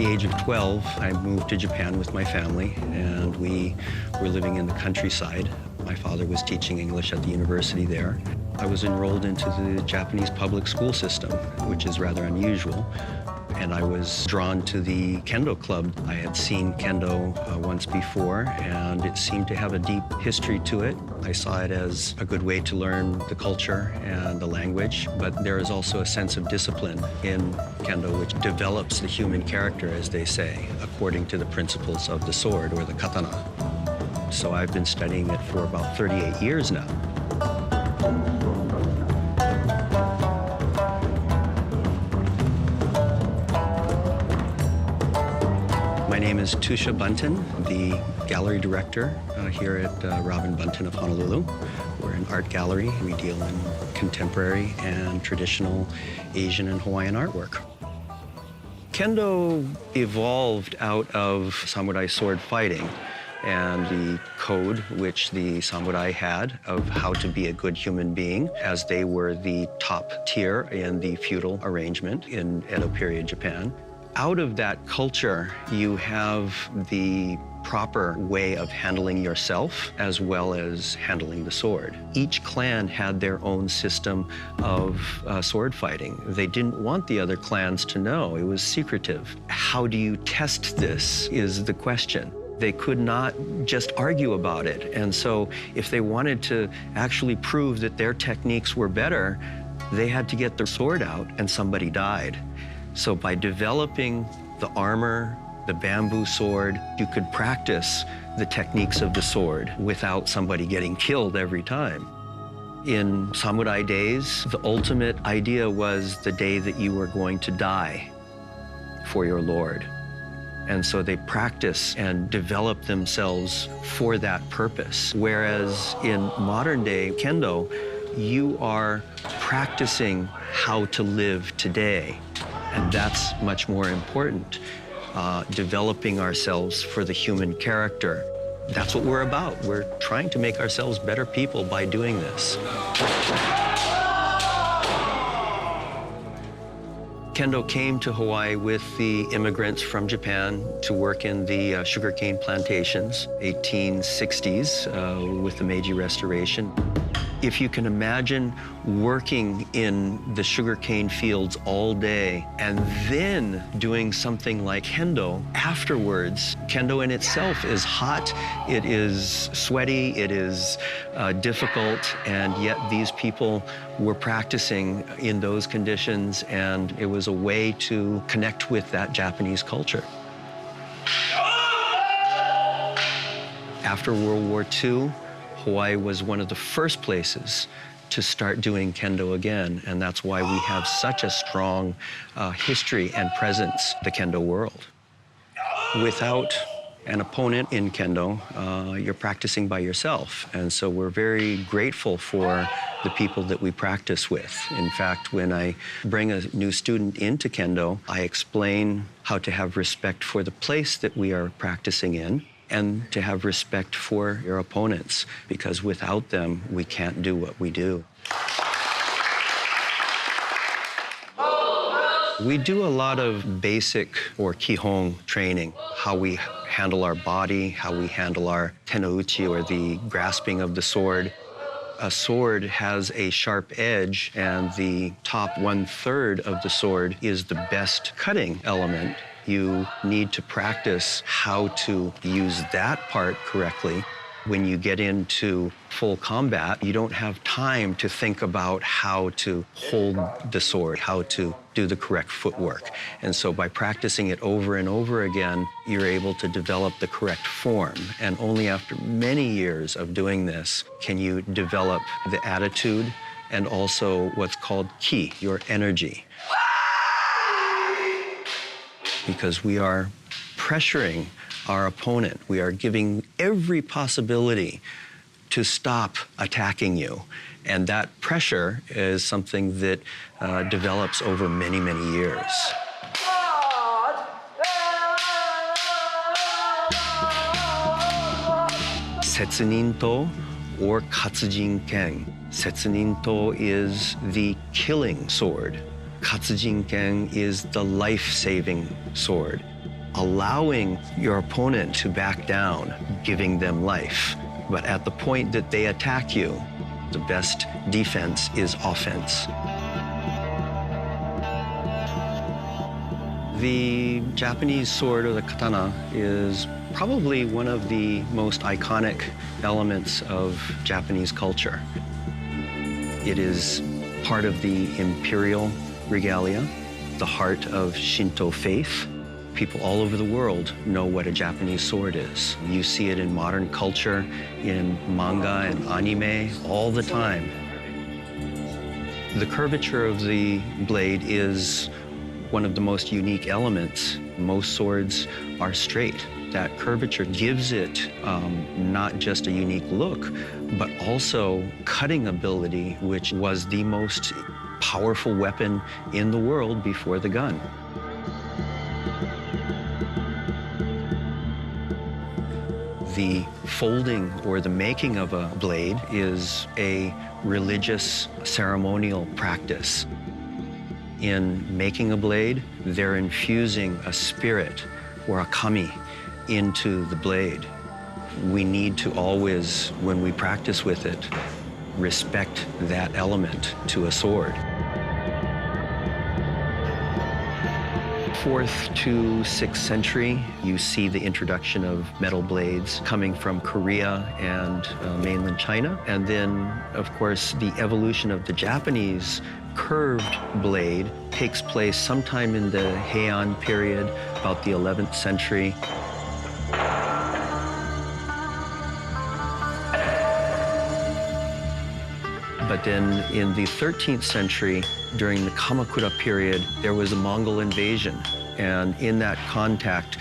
the age of 12, I moved to Japan with my family, and we were living in the countryside. My father was teaching English at the university there. I was enrolled into the Japanese public school system, which is rather unusual. And I was drawn to the kendo club. I had seen kendo once before, and it seemed to have a deep history to it. I saw it as a good way to learn the culture and the language, but there is also a sense of discipline in kendo, which develops the human character, as they say, according to the principles of the sword or the katana. So I've been studying it for about 38 years now. My name is Tusha Bunton, the gallery director here at Robin Bunton of Honolulu. We're an art gallery. We deal in contemporary and traditional Asian and Hawaiian artwork. Kendo evolved out of samurai sword fighting and the code which the samurai had of how to be a good human being, as they were the top tier in the feudal arrangement in Edo period Japan. Out of that culture, you have the proper way of handling yourself as well as handling the sword. Each clan had their own system of sword fighting. They didn't want the other clans to know. It was secretive. How do you test this is the question. They could not just argue about it. And so if they wanted to actually prove that their techniques were better, they had to get their sword out and somebody died. So by developing the armor, the bamboo sword, you could practice the techniques of the sword without somebody getting killed every time. In samurai days, the ultimate idea was the day that you were going to die for your lord. And so they practice and develop themselves for that purpose. Whereas in modern day kendo, you are practicing how to live today. And that's much more important, developing ourselves for the human character. That's what we're about. We're trying to make ourselves better people by doing this. Kendo came to Hawaii with the immigrants from Japan to work in the sugarcane plantations, 1860s, with the Meiji Restoration. If you can imagine working in the sugarcane fields all day and then doing something like kendo afterwards, kendo in itself is hot, it is sweaty, it is difficult, and yet these people were practicing in those conditions, and it was a way to connect with that Japanese culture. After World War II, Hawaii was one of the first places to start doing kendo again, and that's why we have such a strong history and presence in the kendo world. Without an opponent in kendo, you're practicing by yourself, and so we're very grateful for the people that we practice with. In fact, when I bring a new student into kendo, I explain how to have respect for the place that we are practicing in, and to have respect for your opponents, because without them, we can't do what we do. We do a lot of basic or kihon training, how we handle our body, how we handle our tenouchi, or the grasping of the sword. A sword has a sharp edge, and the top 1/3 of the sword is the best cutting element. You need to practice how to use that part correctly. When you get into full combat, you don't have time to think about how to hold the sword, how to do the correct footwork. And so by practicing it over and over again, you're able to develop the correct form. And only after many years of doing this can you develop the attitude and also what's called ki, your energy. Because we are pressuring our opponent. We are giving every possibility to stop attacking you. And that pressure is something that develops over many, many years. Setsuninto, or Katsujin-ken. Setsuninto is the killing sword. Katsujin-ken is the life-saving sword. allowing your opponent to back down, giving them life. But at the point that they attack you, the best defense is offense. The Japanese sword, or the katana, is probably one of the most iconic elements of Japanese culture. It is part of the imperial regalia, the heart of Shinto faith. People all over the world know what a Japanese sword is. You see it in modern culture, in manga and anime, all the time. The curvature of the blade is one of the most unique elements. Most swords are straight. That curvature gives it not just a unique look, but also cutting ability, which was the most powerful weapon in the world before the gun. The folding or the making of a blade is a religious ceremonial practice. In making a blade, they're infusing a spirit or a kami into the blade. We need to always, when we practice with it, respect that element to a sword. 4th to 6th century, you see the introduction of metal blades coming from Korea and mainland China. And then, of course, the evolution of the Japanese curved blade takes place sometime in the Heian period, about the 11th century. But then in the 13th century, during the Kamakura period, there was a Mongol invasion. And in that contact,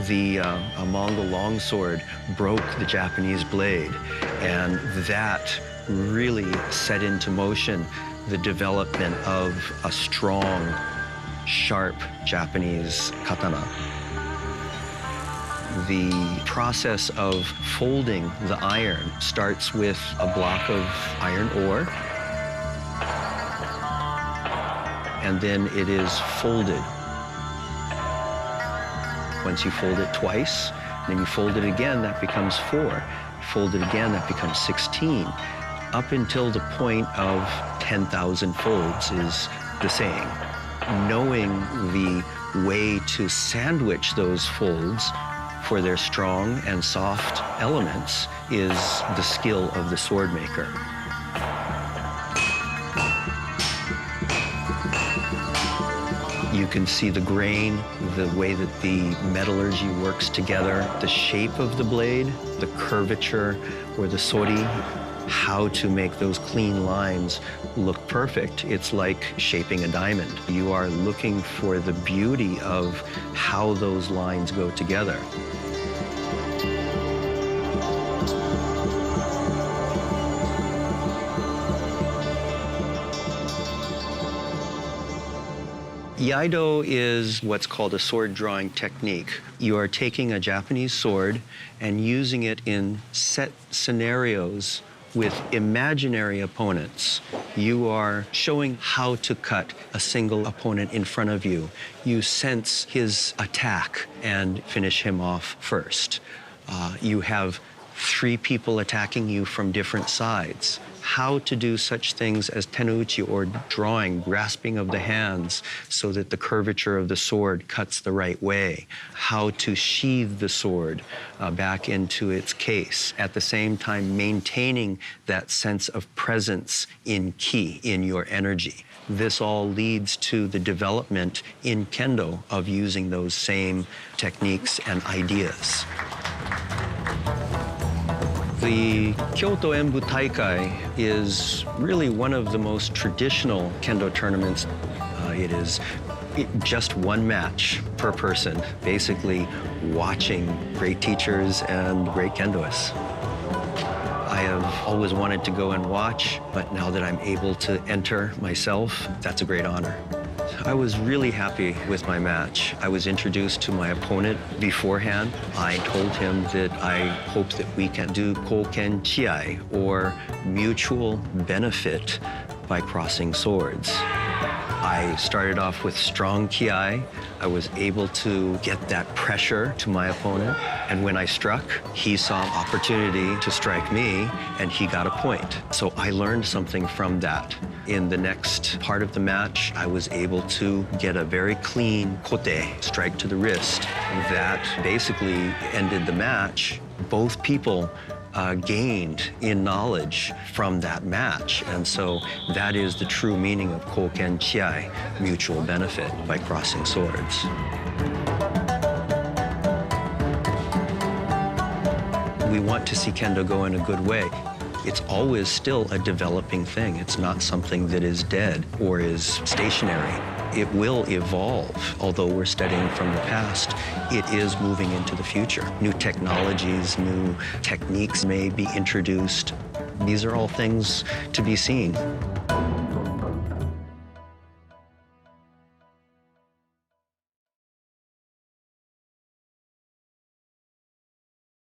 a Mongol longsword broke the Japanese blade. And that really set into motion the development of a strong, sharp Japanese katana. The process of folding the iron starts with a block of iron ore, and then it is folded. Once you fold it twice, then you fold it again, that becomes 4. Fold it again, that becomes 16. Up until the point of 10,000 folds is the saying. Knowing the way to sandwich those folds for their strong and soft elements is the skill of the sword maker. You can see the grain, the way that the metallurgy works together, the shape of the blade, the curvature or the sori, how to make those clean lines look perfect. It's like shaping a diamond. You are looking for the beauty of how those lines go together. Iaido is what's called a sword drawing technique. You are taking a Japanese sword and using it in set scenarios with imaginary opponents. You are showing how to cut a single opponent in front of you. You sense his attack and finish him off first. You have 3 people attacking you from different sides. How to do such things as tenouchi, or drawing, grasping of the hands so that the curvature of the sword cuts the right way. How to sheathe the sword back into its case, at the same time maintaining that sense of presence in ki, in your energy. This all leads to the development in kendo of using those same techniques and ideas. The Kyoto Enbu Taikai is really one of the most traditional kendo tournaments. It is just one match per person, basically watching great teachers and great kendoists. I have always wanted to go and watch, but now that I'm able to enter myself, that's a great honor. I was really happy with my match. I was introduced to my opponent beforehand. I told him that I hope that we can do koken chiai, or mutual benefit by crossing swords. I started off with strong ki. I was able to get that pressure to my opponent. And when I struck, he saw an opportunity to strike me, and he got a point. So I learned something from that. In the next part of the match, I was able to get a very clean kote, strike to the wrist. That basically ended the match. Both people gained in knowledge from that match. And so that is the true meaning of koken chiai, mutual benefit, by crossing swords. We want to see kendo go in a good way. It's always still a developing thing. It's not something that is dead or is stationary. It will evolve. Although we're studying from the past, it is moving into the future. New technologies, new techniques may be introduced. These are all things to be seen.